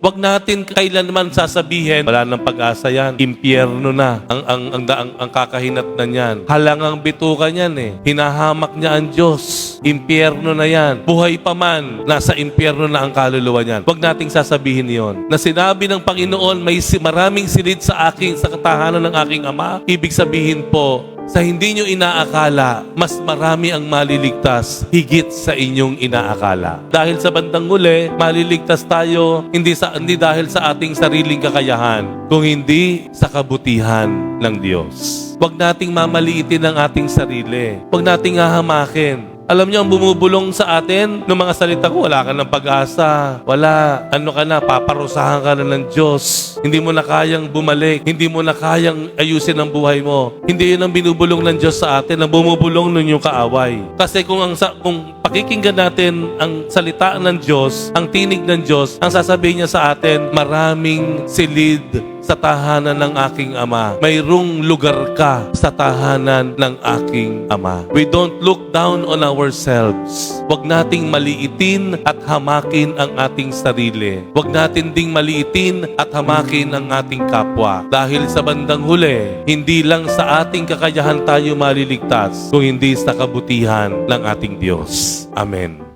Huwag natin kailanman sasabihin, wala nang pag-asa yan, impyerno na, ang kakahinat na niyan. Halangang bituka niyan eh. Hinahamak niya ang Diyos. Impyerno na yan. Buhay pa man, nasa impyerno na ang kaluluwa niyan. Huwag nating sasabihin yon. Na sinabi ng Panginoon, may maraming silid sa aking, sa katahanan ng aking Ama. Ibig sabihin po, sa hindi nyo inaakala, mas marami ang maliligtas higit sa inyong inaakala. Dahil sa bandang huli, maliligtas tayo hindi dahil sa ating sariling kakayahan, kung hindi sa kabutihan ng Diyos. Huwag nating mamaliitin ang ating sarili. Huwag nating hahamakin. Alam niyo, ang bumubulong sa atin ng mga salita ko, wala ka ng pag-asa. Wala. Ano ka na, paparusahan ka na ng Diyos. Hindi mo na kayang bumalik. Hindi mo na kayang ayusin ang buhay mo. Hindi yun ang binubulong ng Diyos sa atin. Ang bumubulong nun yung kaaway. Kasi kung pakikinggan natin ang salita ng Diyos, ang tinig ng Diyos, ang sasabihin niya sa atin, maraming silid sa tahanan ng aking Ama. Mayroong lugar ka sa tahanan ng aking Ama. We don't look down on ourselves. Huwag nating maliitin at hamakin ang ating sarili. Huwag natin ding maliitin at hamakin ang ating kapwa. Dahil sa bandang huli, hindi lang sa ating kakayahan tayo maliligtas, kung hindi sa kabutihan ng ating Diyos. Amen.